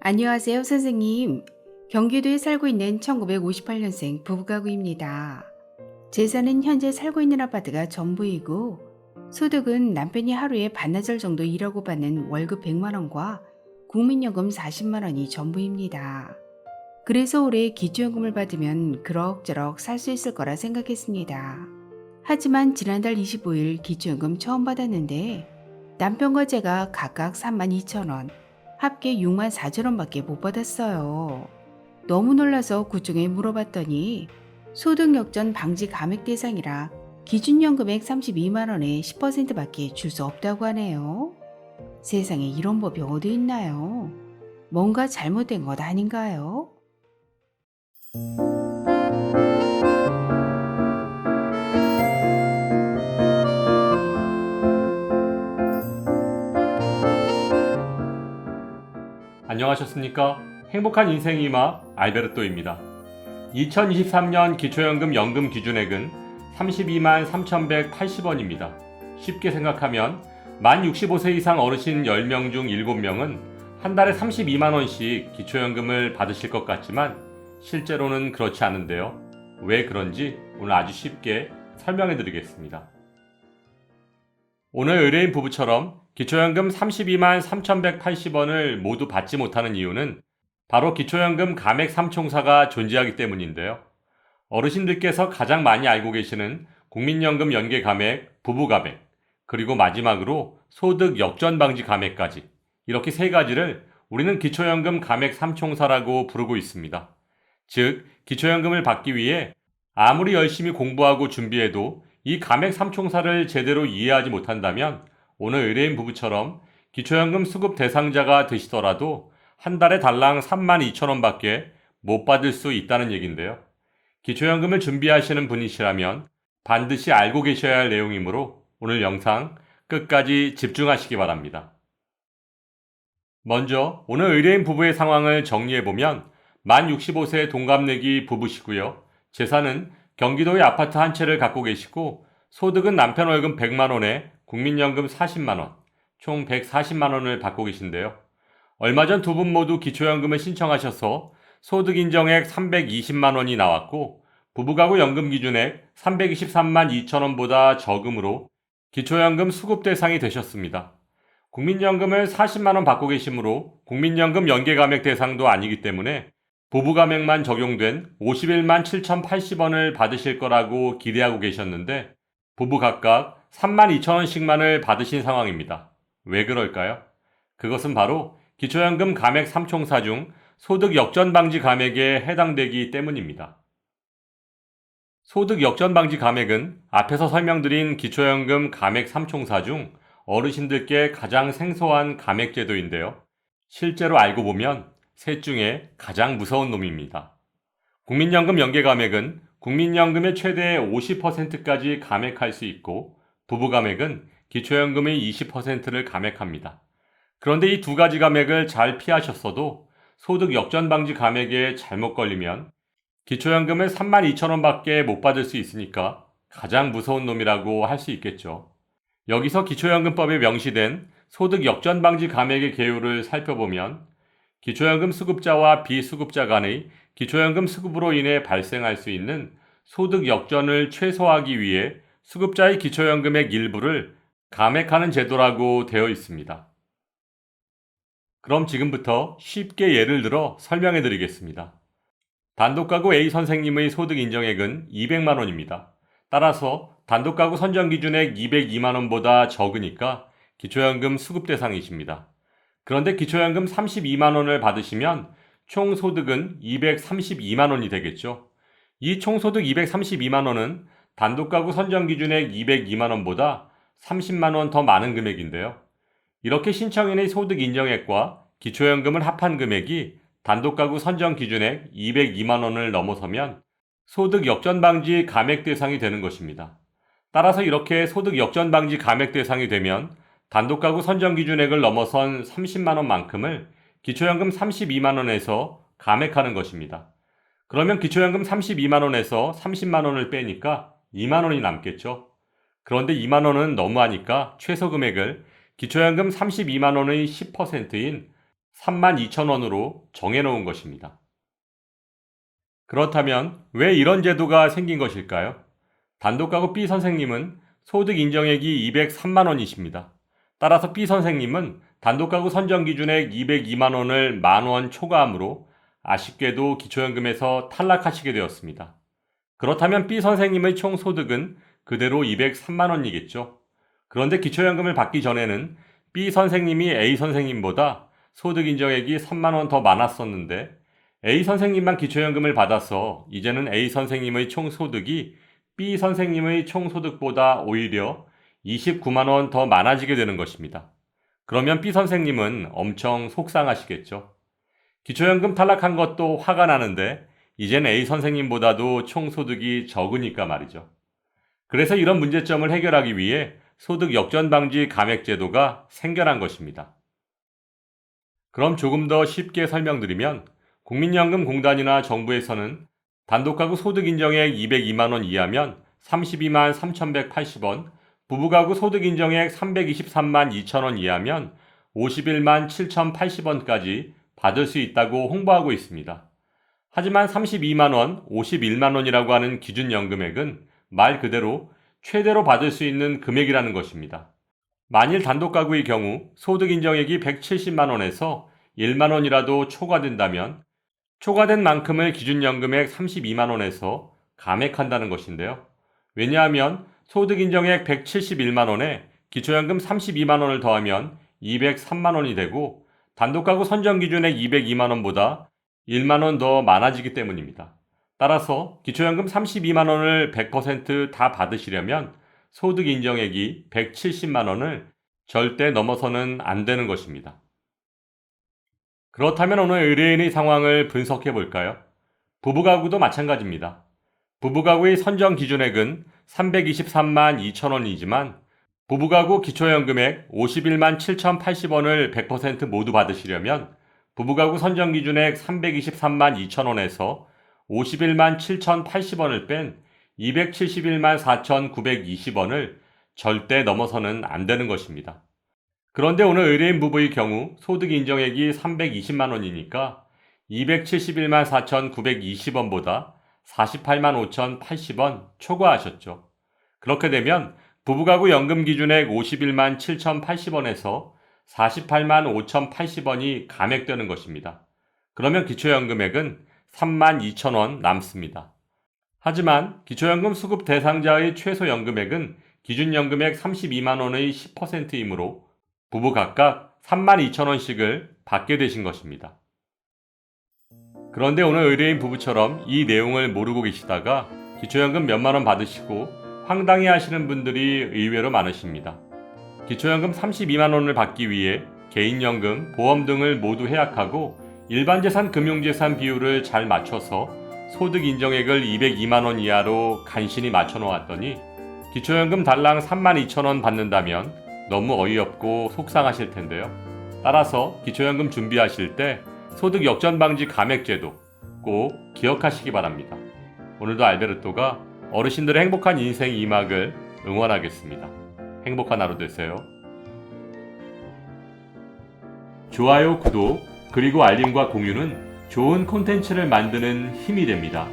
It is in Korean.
안녕하세요, 선생님. 경기도에 살고 있는 1958년생 부부가구입니다. 재산은 현재 살고 있는 아파트가 전부이고, 소득은 남편이 하루에 반나절 정도 일하고 받는 월급 100만 원과 국민연금 40만 원이 전부입니다. 그래서 올해 기초연금을 받으면 그럭저럭 살 수 있을 거라 생각했습니다. 하지만 지난달 25일 기초연금 처음 받았는데 남편과 제가 각각 3만 2천 원, 합계 6만 4천 원밖에 못 받았어요. 너무 놀라서 구청에 물어봤더니 소득 역전 방지 감액 대상이라 기준연금액 32만 원에 10%밖에 줄 수 없다고 하네요. 세상에 이런 법이 어디 있나요? 뭔가 잘못된 것 아닌가요? 안녕하셨습니까? 행복한 인생의 맛 알베르토입니다. 2023년 기초연금 연금 기준액은 32만 3,180원입니다. 쉽게 생각하면 만 65세 이상 어르신 10명 중 7명은 한 달에 32만원씩 기초연금을 받으실 것 같지만 실제로는 그렇지 않은데요. 왜 그런지 오늘 아주 쉽게 설명해 드리겠습니다. 오늘 의뢰인 부부처럼 기초연금 32만 3,180원을 모두 받지 못하는 이유는 바로 기초연금 감액 삼총사가 존재하기 때문인데요. 어르신들께서 가장 많이 알고 계시는 국민연금 연계 감액, 부부 감액, 그리고 마지막으로 소득 역전 방지 감액까지 이렇게 세 가지를 우리는 기초연금 감액 삼총사라고 부르고 있습니다. 즉, 기초연금을 받기 위해 아무리 열심히 공부하고 준비해도 이 감액 삼총사를 제대로 이해하지 못한다면 오늘 의뢰인 부부처럼 기초연금 수급 대상자가 되시더라도 한 달에 달랑 32,000원밖에 못 받을 수 있다는 얘기인데요. 기초연금을 준비하시는 분이시라면 반드시 알고 계셔야 할 내용이므로 오늘 영상 끝까지 집중하시기 바랍니다. 먼저 오늘 의뢰인 부부의 상황을 정리해보면 만 65세 동갑내기 부부시고요. 재산은 경기도의 아파트 한 채를 갖고 계시고 소득은 남편 월급 100만원에 국민연금 40만원, 총 140만원을 받고 계신데요. 얼마 전 두 분 모두 기초연금을 신청하셔서 소득 인정액 320만원이 나왔고 부부가구 연금 기준액 323만 2천원보다 적음으로 기초연금 수급 대상이 되셨습니다. 국민연금을 40만원 받고 계시므로 국민연금 연계감액 대상도 아니기 때문에 부부감액만 적용된 51만 7,080원을 받으실 거라고 기대하고 계셨는데 부부 각각 3만 2천원씩만을 받으신 상황입니다. 왜 그럴까요? 그것은 바로 기초연금 감액 3총사 중 소득 역전 방지 감액에 해당되기 때문입니다. 소득 역전 방지 감액은 앞에서 설명드린 기초연금 감액 3총사 중 어르신들께 가장 생소한 감액 제도인데요. 실제로 알고 보면 셋 중에 가장 무서운 놈입니다. 국민연금 연계 감액은 국민연금의 최대 50%까지 감액할 수 있고 부부 감액은 기초연금의 20%를 감액합니다. 그런데 이 두 가지 감액을 잘 피하셨어도 소득 역전 방지 감액에 잘못 걸리면 기초연금을 32,000원밖에 못 받을 수 있으니까 가장 무서운 놈이라고 할 수 있겠죠. 여기서 기초연금법에 명시된 소득 역전 방지 감액의 개요를 살펴보면 기초연금 수급자와 비수급자 간의 기초연금 수급으로 인해 발생할 수 있는 소득 역전을 최소화하기 위해 수급자의 기초연금액 일부를 감액하는 제도라고 되어 있습니다. 그럼 지금부터 쉽게 예를 들어 설명해 드리겠습니다. 단독가구 A 선생님의 소득 인정액은 200만 원입니다. 따라서 단독가구 선정기준액 202만 원보다 적으니까 기초연금 수급 대상이십니다. 그런데 기초연금 32만 원을 받으시면 총 소득은 232만 원이 되겠죠. 이 총소득 232만 원은 단독가구 선정기준액 202만 원보다 30만 원 더 많은 금액인데요. 이렇게 신청인의 소득 인정액과 기초연금을 합한 금액이 단독가구 선정 기준액 202만 원을 넘어서면 소득 역전 방지 감액 대상이 되는 것입니다. 따라서 이렇게 소득 역전 방지 감액 대상이 되면 단독가구 선정 기준액을 넘어선 30만 원만큼을 기초연금 32만 원에서 감액하는 것입니다. 그러면 기초연금 32만 원에서 30만 원을 빼니까 2만 원이 남겠죠. 그런데 2만 원은 너무하니까 최소 금액을 기초연금 32만 원의 10%인 32,000원으로 정해놓은 것입니다. 그렇다면 왜 이런 제도가 생긴 것일까요? 단독가구 B 선생님은 소득 인정액이 203만 원이십니다. 따라서 B 선생님은 단독가구 선정기준액 202만 원을 만원 초과하므로 아쉽게도 기초연금에서 탈락하시게 되었습니다. 그렇다면 B 선생님의 총 소득은 그대로 203만 원이겠죠. 그런데 기초연금을 받기 전에는 B 선생님이 A 선생님보다 소득 인정액이 3만 원 더 많았었는데 A 선생님만 기초연금을 받아서 이제는 A 선생님의 총 소득이 B 선생님의 총 소득보다 오히려 29만 원 더 많아지게 되는 것입니다. 그러면 B 선생님은 엄청 속상하시겠죠. 기초연금 탈락한 것도 화가 나는데 이젠 A 선생님보다도 총 소득이 적으니까 말이죠. 그래서 이런 문제점을 해결하기 위해 소득 역전 방지 감액제도가 생겨난 것입니다. 그럼 조금 더 쉽게 설명드리면 국민연금공단이나 정부에서는 단독가구 소득인정액 202만 원 이하면 32만 3,180원, 부부가구 소득인정액 323만 2천 원 이하면 51만 7,080원까지 받을 수 있다고 홍보하고 있습니다. 하지만 32만 원, 51만 원이라고 하는 기준연금액은 말 그대로 최대로 받을 수 있는 금액이라는 것입니다. 만일 단독가구의 경우 소득인정액이 170만 원에서 1만 원이라도 초과된다면 초과된 만큼을 기준연금액 32만 원에서 감액한다는 것인데요. 왜냐하면 소득인정액 171만 원에 기초연금 32만 원을 더하면 203만 원이 되고 단독가구 선정기준액 202만 원보다 1만 원 더 많아지기 때문입니다. 따라서 기초연금 32만 원을 100% 다 받으시려면 소득인정액이 170만 원을 절대 넘어서는 안 되는 것입니다. 그렇다면 오늘 의뢰인의 상황을 분석해 볼까요? 부부가구도 마찬가지입니다. 부부가구의 선정 기준액은 323만 2천 원이지만 부부가구 기초연금액 51만 7,080원을 100% 모두 받으시려면 부부가구 선정 기준액 323만 2천 원에서 51만 7,080원을 뺀 271만 4,920원을 절대 넘어서는 안 되는 것입니다. 그런데 오늘 의뢰인 부부의 경우 소득 인정액이 320만 원이니까 271만 4,920원보다 48만 5,080원 초과하셨죠. 그렇게 되면 부부가구 연금 기준액 51만 7,080원에서 48만 5,080원이 감액되는 것입니다. 그러면 기초연금액은 3만 2천 원 남습니다. 하지만 기초연금 수급 대상자의 최소 연금액은 기준연금액 32만 원의 10%이므로 부부 각각 3만 2천 원씩을 받게 되신 것입니다. 그런데 오늘 의뢰인 부부처럼 이 내용을 모르고 계시다가 기초연금 몇만 원 받으시고 황당해 하시는 분들이 의외로 많으십니다. 기초연금 32만 원을 받기 위해 개인연금, 보험 등을 모두 해약하고 일반재산, 금융재산 비율을 잘 맞춰서 소득 인정액을 202만 원 이하로 간신히 맞춰 놓았더니 기초연금 달랑 3만 2천 원 받는다면 너무 어이없고 속상하실 텐데요. 따라서 기초연금 준비하실 때 소득 역전 방지 감액제도 꼭 기억하시기 바랍니다. 오늘도 알베르토가 어르신들의 행복한 인생 2막을 응원하겠습니다. 행복한 하루 되세요. 좋아요, 구독, 그리고 알림과 공유는 좋은 콘텐츠를 만드는 힘이 됩니다.